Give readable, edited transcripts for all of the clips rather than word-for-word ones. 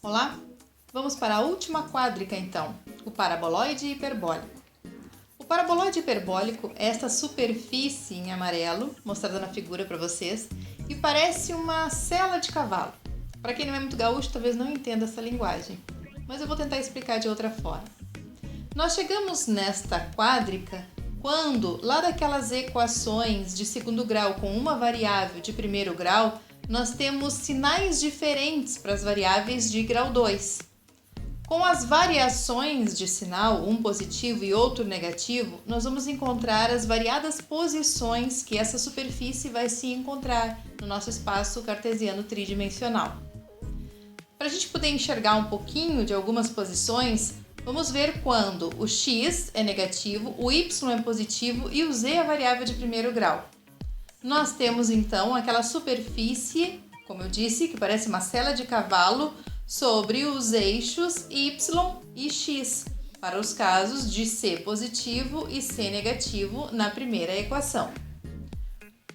Olá, vamos para a última quádrica então, o paraboloide hiperbólico. O paraboloide hiperbólico é esta superfície em amarelo, mostrada na figura para vocês, e parece uma sela de cavalo. Para quem não é muito gaúcho, talvez não entenda essa linguagem, mas eu vou tentar explicar de outra forma. Nós chegamos nesta quádrica quando, lá daquelas equações de segundo grau com uma variável de primeiro grau, nós temos sinais diferentes para as variáveis de grau 2. Com as variações de sinal, um positivo e outro negativo, nós vamos encontrar as variadas posições que essa superfície vai se encontrar no nosso espaço cartesiano tridimensional. Para a gente poder enxergar um pouquinho de algumas posições, vamos ver quando o x é negativo, o y é positivo e o z é a variável de primeiro grau. Nós temos então aquela superfície, como eu disse, que parece uma sela de cavalo sobre os eixos y e x, para os casos de c positivo e c negativo na primeira equação.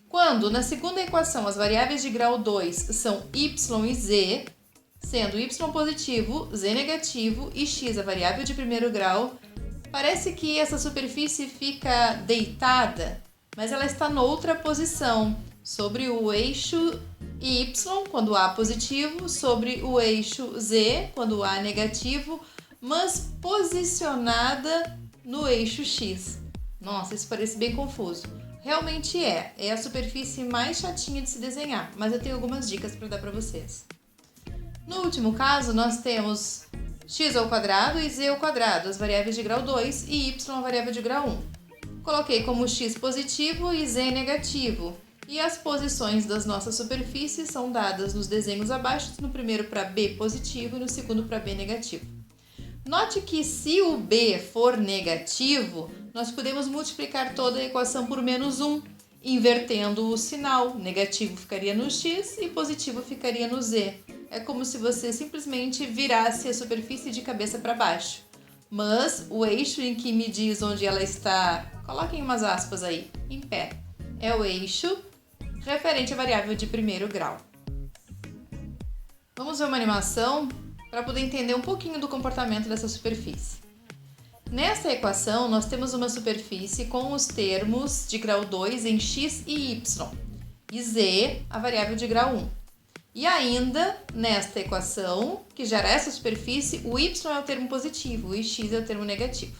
Quando na segunda equação as variáveis de grau 2 são y e z, sendo y positivo, z negativo e x a variável de primeiro grau, parece que essa superfície fica deitada, mas ela está noutra posição, sobre o eixo y, quando A positivo, sobre o eixo z, quando A negativo, mas posicionada no eixo x. Nossa, isso parece bem confuso. Realmente é a superfície mais chatinha de se desenhar, mas eu tenho algumas dicas para dar para vocês. No último caso, nós temos x ao quadrado e z ao quadrado, as variáveis de grau 2, e y a variável de grau 1. Coloquei como x positivo e z negativo, e as posições das nossas superfícies são dadas nos desenhos abaixo, no primeiro para b positivo e no segundo para b negativo. Note que se o b for negativo, nós podemos multiplicar toda a equação por menos 1, invertendo o sinal. Negativo ficaria no x e positivo ficaria no z. É como se você simplesmente virasse a superfície de cabeça para baixo. Mas o eixo em que me diz onde ela está, coloquem umas aspas aí, em pé, é o eixo referente à variável de primeiro grau. Vamos ver uma animação para poder entender um pouquinho do comportamento dessa superfície. Nesta equação, nós temos uma superfície com os termos de grau 2 em x e y, e z, a variável de grau 1. E ainda, nesta equação, que gera essa superfície, o y é o termo positivo e x é o termo negativo.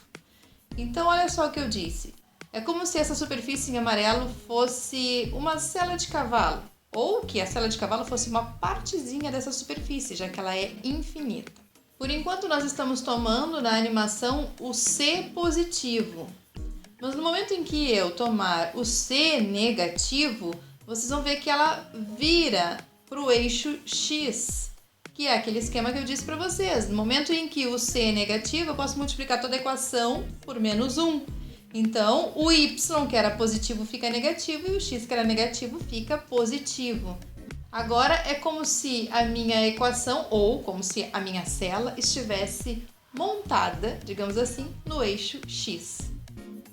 Então, olha só o que eu disse. É como se essa superfície em amarelo fosse uma sela de cavalo, ou que a sela de cavalo fosse uma partezinha dessa superfície, já que ela é infinita. Por enquanto, nós estamos tomando na animação o c positivo. Mas no momento em que eu tomar o c negativo, vocês vão ver que ela vira para o eixo x, que é aquele esquema que eu disse para vocês. No momento em que o c é negativo, eu posso multiplicar toda a equação por menos 1. Então, o y, que era positivo, fica negativo, e o x, que era negativo, fica positivo. Agora, é como se a minha equação, ou como se a minha sela, estivesse montada, digamos assim, no eixo x.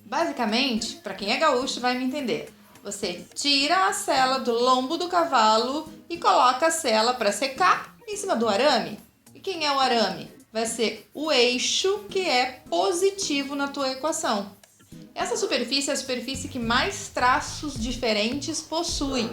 Basicamente, para quem é gaúcho vai me entender. Você tira a sela do lombo do cavalo e coloca a sela para secar em cima do arame. E quem é o arame? Vai ser o eixo que é positivo na tua equação. Essa superfície é a superfície que mais traços diferentes possui.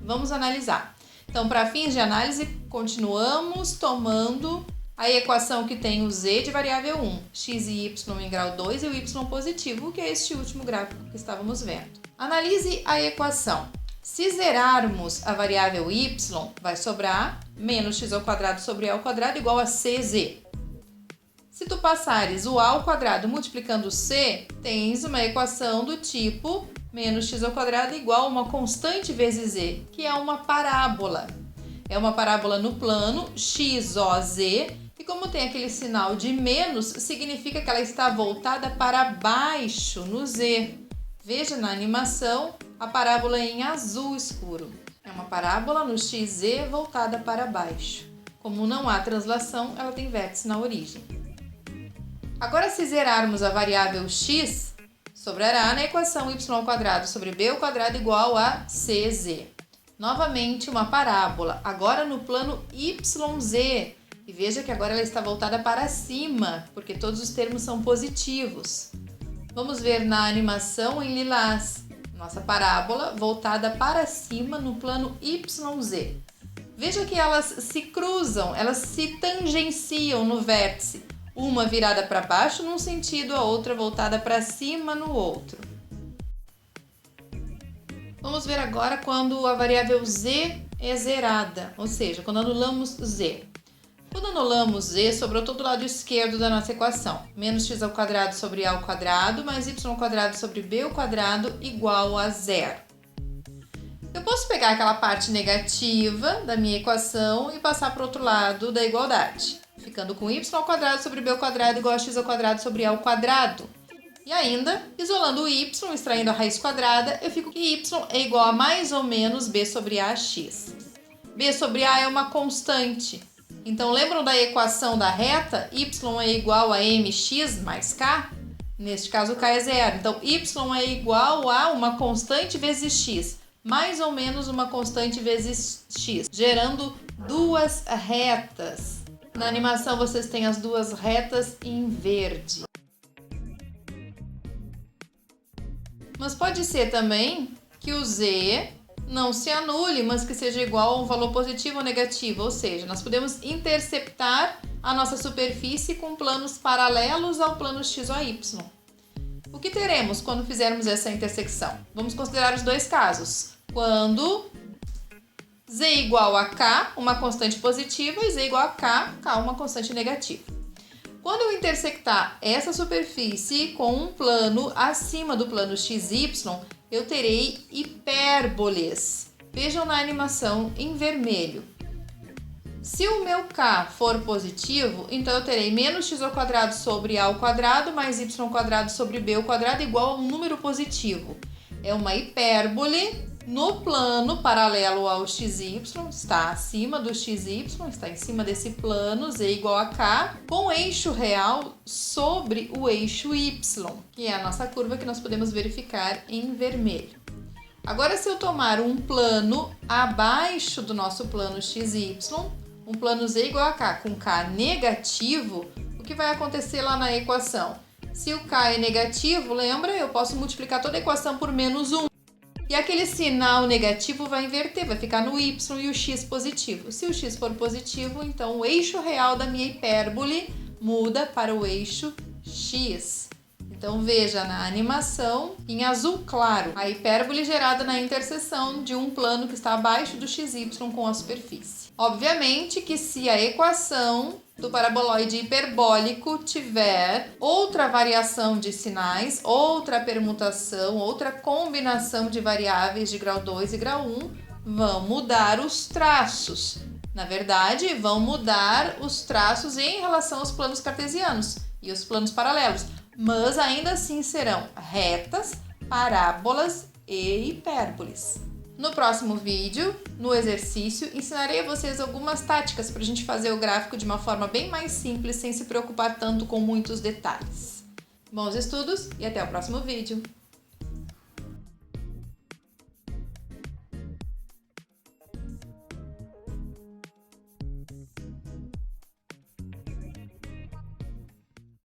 Vamos analisar. Então, para fins de análise, continuamos tomando a equação que tem o z de variável 1, x e y em grau 2 e o y positivo, que é este último gráfico que estávamos vendo. Analise a equação. Se zerarmos a variável y, vai sobrar menos x ao quadrado sobre a ao quadrado igual a cz. Se tu passares o a ao quadrado multiplicando c, tens uma equação do tipo menos x ao quadrado igual a uma constante vezes z, que é uma parábola. É uma parábola no plano xoz, e como tem aquele sinal de menos, significa que ela está voltada para baixo no z. Veja na animação a parábola em azul escuro. É uma parábola no xz voltada para baixo. Como não há translação, ela tem vértice na origem. Agora, se zerarmos a variável x, sobrará na equação y ao quadrado sobre b ao quadrado igual a cz. Novamente uma parábola, agora no plano YZ, E veja que agora ela está voltada para cima, porque todos os termos são positivos. Vamos ver na animação em lilás. Nossa parábola voltada para cima no plano YZ. Veja que elas se cruzam, elas se tangenciam no vértice. Uma virada para baixo num sentido, a outra voltada para cima no outro. Vamos ver agora quando a variável z é zerada, ou seja, quando anulamos z. Quando anulamos z, sobrou todo o lado esquerdo da nossa equação. Menos x ao quadrado sobre a ao quadrado, mais y ao quadrado sobre b ao quadrado igual a zero. Eu posso pegar aquela parte negativa da minha equação e passar para o outro lado da igualdade, ficando com y ao quadrado sobre b ao quadrado igual a x ao quadrado sobre a ao quadrado. E ainda, isolando o y, extraindo a raiz quadrada, eu fico que y é igual a mais ou menos b sobre ax. b sobre a é uma constante. Então, lembram da equação da reta? Y é igual a mx mais k? Neste caso, k é zero. Então, y é igual a uma constante vezes x, mais ou menos uma constante vezes x, gerando duas retas. Na animação, vocês têm as duas retas em verde. Mas pode ser também que o z não se anule, mas que seja igual a um valor positivo ou negativo, ou seja, nós podemos interceptar a nossa superfície com planos paralelos ao plano x ou y. O que teremos quando fizermos essa intersecção? Vamos considerar os dois casos. Quando z igual a k, uma constante positiva, e z igual a k, uma constante negativa. Quando eu intersectar essa superfície com um plano acima do plano xy, eu terei hipérboles. Vejam na animação em vermelho. Se o meu k for positivo, então eu terei menos x ao quadrado sobre a ao quadrado mais y ao quadrado sobre b ao quadrado igual a um número positivo. É uma hipérbole no plano paralelo ao xy, está acima do xy, está em cima desse plano, z igual a k, com eixo real sobre o eixo y, que é a nossa curva que nós podemos verificar em vermelho. Agora, se eu tomar um plano abaixo do nosso plano xy, um plano z igual a k com k negativo, o que vai acontecer lá na equação? Se o k é negativo, lembra? Eu posso multiplicar toda a equação por menos 1. E aquele sinal negativo vai inverter, vai ficar no y e o x positivo. Se o x for positivo, então o eixo real da minha hipérbole muda para o eixo x. Então veja na animação, em azul claro, a hipérbole gerada na interseção de um plano que está abaixo do xy com a superfície. Obviamente que se a equação do paraboloide hiperbólico tiver outra variação de sinais, outra permutação, outra combinação de variáveis de grau 2 e grau 1, vão mudar os traços. Na verdade, vão mudar os traços em relação aos planos cartesianos e os planos paralelos, mas ainda assim serão retas, parábolas e hipérboles. No próximo vídeo, no exercício, ensinarei a vocês algumas táticas para a gente fazer o gráfico de uma forma bem mais simples, sem se preocupar tanto com muitos detalhes. Bons estudos e até o próximo vídeo!